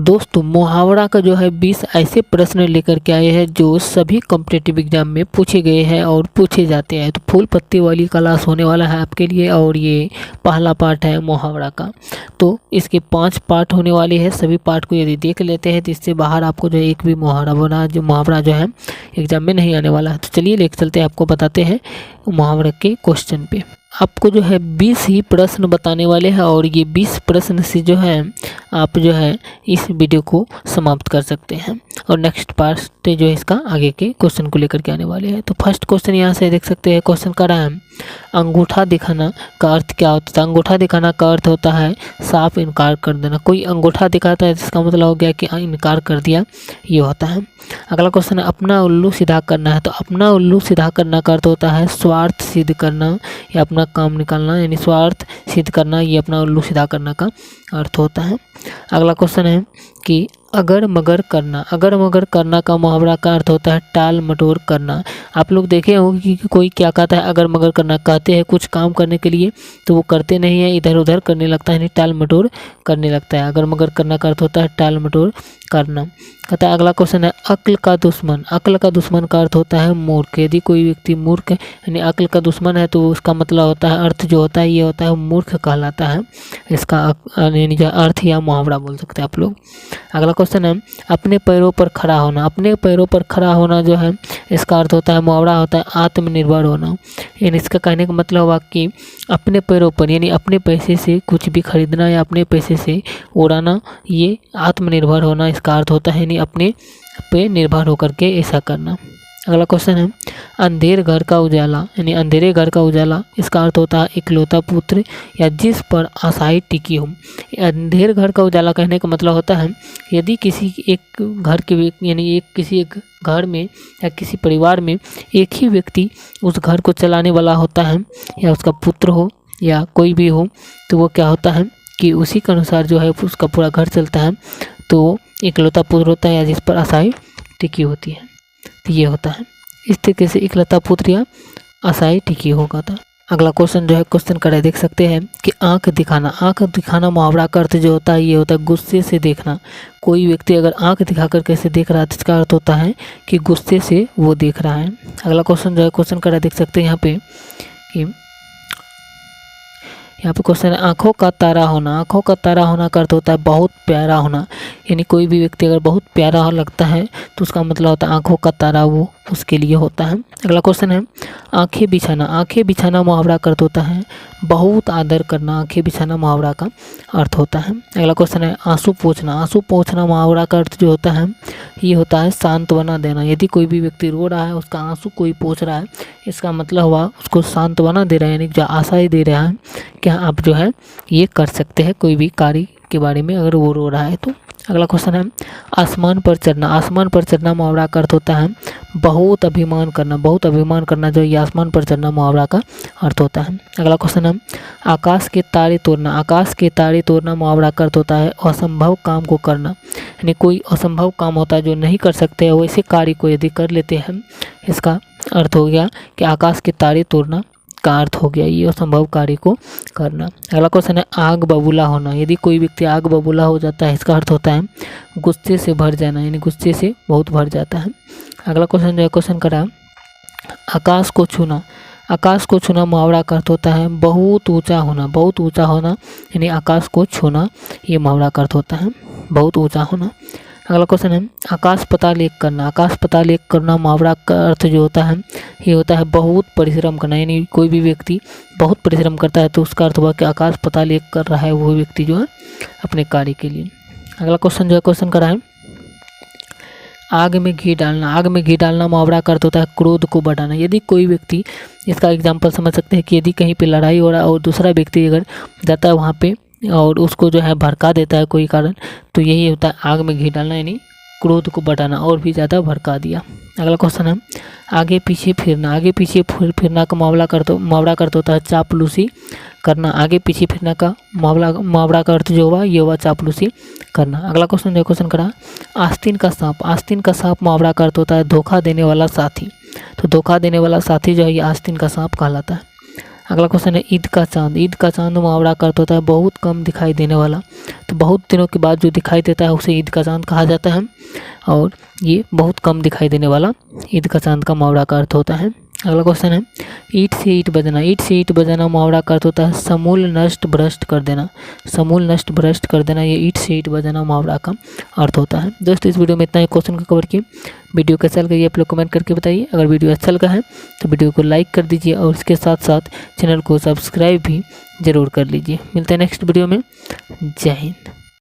दोस्तों मुहावरा का जो है 20 ऐसे प्रश्न लेकर के आए हैं जो सभी कॉम्पिटिटिव एग्जाम में पूछे गए हैं और पूछे जाते हैं। तो फुल पत्ती वाली क्लास होने वाला है आपके लिए और ये पहला पार्ट है मुहावरा का। तो इसके 5 पार्ट होने वाले हैं। सभी पार्ट को यदि देख लेते हैं तो इससे बाहर आपको जो एक भी मुहावरा जो है एग्जाम में नहीं आने वाला है। तो चलिए लेकर चलते हैं, आपको बताते हैं मुहावरे के क्वेश्चन पे। आपको जो है 20 ही प्रश्न बताने वाले हैं और ये 20 प्रश्न से जो है आप जो है इस वीडियो को समाप्त कर सकते हैं और नेक्स्ट पार्ट जो है इसका आगे के क्वेश्चन को लेकर के आने वाले हैं। तो फर्स्ट क्वेश्चन यहाँ से देख सकते हैं, क्वेश्चन का रहा है अंगूठा दिखाना का अर्थ क्या होता है। अंगूठा दिखाना का अर्थ होता है साफ इनकार कर देना। कोई अंगूठा दिखाता है जिसका मतलब हो गया कि इनकार कर दिया, ये होता है। अगला क्वेश्चन है अपना उल्लू सीधा करना है। तो अपना उल्लू सीधा करना का अर्थ होता है स्वार्थ सिद्ध करना या अपना काम निकालना, यानी स्वार्थ सिद्ध करना, ये अपना उल्लू सीधा करना का अर्थ होता है। अगला क्वेश्चन है कि अगर मगर करना। अगर मगर करना का मुहावरा का अर्थ होता है टाल मटोल करना। आप लोग देखे होंगे कि कोई क्या कहता है अगर मगर करना, कहते हैं कुछ काम करने के लिए तो वो करते नहीं है, इधर उधर करने लगता है, यानी टाल मटोल करने लगता है। अगर मगर करना का अर्थ होता है टाल मटोल करना। कहता है अगला क्वेश्चन है अक्ल का दुश्मन। अक्ल का दुश्मन का अर्थ होता है मूर्ख। यदि कोई व्यक्ति मूर्ख यानी अक्ल का दुश्मन है तो उसका मतलब होता है, अर्थ जो होता है ये होता है मूर्ख कहलाता है। इसका यानी जो अर्थ या मुहावरा बोल सकते हैं आप लोग। अगला क्वेश्चन है अपने पैरों पर खड़ा होना। अपने पैरों पर खड़ा होना जो है इसका अर्थ होता है, मुहावरा होता है आत्मनिर्भर होना। यानी इसका कहने का मतलब हुआ कि अपने पैरों पर यानी अपने पैसे से कुछ भी खरीदना या अपने पैसे से उड़ाना, ये आत्मनिर्भर होना इसका अर्थ होता है, यानी अपने पे निर्भर होकर के ऐसा करना। अगला क्वेश्चन है अंधेर घर का उजाला। यानी अंधेरे घर का उजाला इसका अर्थ होता है इकलौता पुत्र या जिस पर आशाएं टिकी हो। अंधेर घर का उजाला कहने का मतलब होता है यदि किसी एक घर के यानी किसी एक घर में या किसी परिवार में एक ही व्यक्ति उस घर को चलाने वाला होता है या उसका पुत्र हो या कोई भी हो, तो वो क्या होता है कि उसी के अनुसार जो है उसका पूरा घर चलता है। तो इकलौता पुत्र होता है या जिस पर आशाएं टिकी होती है, तो ये होता है। इस तरीके से इकलौता पुत्र या आशाएं टिकी होगा। था अगला क्वेश्चन जो है क्वेश्चन का देख सकते हैं कि आंख दिखाना। आंख दिखाना मुहावरा का अर्थ जो होता है ये होता है गुस्से से देखना। कोई व्यक्ति अगर आंख दिखाकर कैसे देख रहा है तो इसका अर्थ होता है कि गुस्से से वो देख रहा है। अगला क्वेश्चन जो है क्वेश्चन का देख सकते हैं यहाँ पे क्वेश्चन है आँखों का तारा होना। आँखों का तारा होना का अर्थ होता है बहुत प्यारा होना। यानी कोई भी व्यक्ति अगर बहुत प्यारा लगता है तो उसका मतलब होता है आँखों का तारा वो उसके लिए होता है। अगला क्वेश्चन है आंखें बिछाना। आंखें बिछाना मुहावरा का अर्थ होता है बहुत आदर करना। आंखें बिछाना मुहावरा का अर्थ होता है। अगला क्वेश्चन है आंसू पोंछना। आंसू पोंछना मुहावरा का अर्थ जो होता है ये होता है सांत्वना देना। यदि कोई भी व्यक्ति रो रहा है, उसका आंसू कोई पोंछ रहा है, इसका मतलब हुआ उसको सांत्वना दे रहा है, यानी जो आशाएं दे रहा है कि आप जो है ये कर सकते हैं कोई भी कार्य के बारे में अगर वो रो रहा है तो। अगला क्वेश्चन है आसमान पर चढ़ना। आसमान पर चढ़ना मुहावरा का अर्थ होता है बहुत अभिमान करना। बहुत अभिमान करना जो ये आसमान पर चढ़ना मुहावरा का अर्थ होता है। अगला क्वेश्चन है आकाश के तारे तोड़ना। आकाश के तारे तोड़ना मुहावरा का अर्थ होता है असंभव काम को करना। यानी कोई असंभव काम होता है जो नहीं कर सकते हैं, वैसे कार्य को यदि कर लेते हैं, इसका अर्थ हो गया कि आकाश के तारे तोड़ना का अर्थ हो गया ये असंभव कार्य को करना। अगला क्वेश्चन है आग बबूला होना। यदि कोई व्यक्ति आग बबूला हो जाता है इसका अर्थ होता है गुस्से से भर जाना, यानी गुस्से से बहुत भर जाता है। अगला क्वेश्चन जो है क्वेश्चन करा आकाश को छूना। आकाश को छूना मुहावरा का अर्थ होता है बहुत ऊंचा होना। बहुत ऊंचा होना यानी आकाश को छूना ये मुहावरा का अर्थ होता है बहुत ऊंचा होना। अगला क्वेश्चन है आकाश पाताल एक करना। आकाश पाताल एक करना मुहावरा का अर्थ जो होता है ये होता है बहुत परिश्रम करना। यानी कोई भी व्यक्ति बहुत परिश्रम करता है तो उसका अर्थ हुआ कि आकाश पाताल एक कर रहा है वो व्यक्ति जो है अपने कार्य के लिए। अगला क्वेश्चन जो है क्वेश्चन करा है आग में घी डालना। आग में घी डालना मुहावरा का अर्थ होता है क्रोध को बढ़ाना। यदि कोई व्यक्ति, इसका एग्जाम्पल समझ सकते हैं कि यदि कहीं पे लड़ाई हो रहा है और दूसरा व्यक्ति अगर जाता है वहाँ पे और उसको जो है भड़का देता है कोई कारण, तो यही होता है आग में घी डालना, यानी क्रोध को बढ़ाना और भी ज़्यादा भड़का दिया। अगला क्वेश्चन है आगे पीछे फिरना। आगे पीछे फिरना का मुहावरा का अर्थ होता है चापलूसी करना। आगे पीछे फिरना का मुहावरा का अर्थ जो हुआ ये हुआ चापलूसी करना। अगला क्वेश्चन जो क्वेश्चन करा आस्तीन का सांप। आस्तीन का सांप मुहावरा का अर्थ होता है धोखा देने वाला साथी। तो धोखा देने वाला साथी जो है ये आस्तीन का सांप कहलाता है। अगला क्वेश्चन है ईद का चांद। ईद का चांद मुहावरा का अर्थ होता है बहुत कम दिखाई देने वाला। तो बहुत दिनों के बाद जो दिखाई देता है उसे ईद का चांद कहा जाता है, और ये बहुत कम दिखाई देने वाला ईद का चांद का मुहावरा का अर्थ होता है। अगला क्वेश्चन है ईंट से ईंट बजाना। ईंट से ईंट बजाना मुहावरा का अर्थ होता है समूल नष्ट भ्रष्ट कर देना। समूल नष्ट भ्रष्ट कर देना, ये ईंट से ईंट बजाना मुहावरा का अर्थ होता है। दोस्तों इस वीडियो में इतना ही क्वेश्चन को कवर किए। वीडियो कैसा लगा ये आप लोग कमेंट करके बताइए। अगर वीडियो अच्छा लगा है तो वीडियो को लाइक कर दीजिए और इसके साथ साथ चैनल को सब्सक्राइब भी ज़रूर कर लीजिए। मिलते हैं नेक्स्ट वीडियो में। जय हिंद।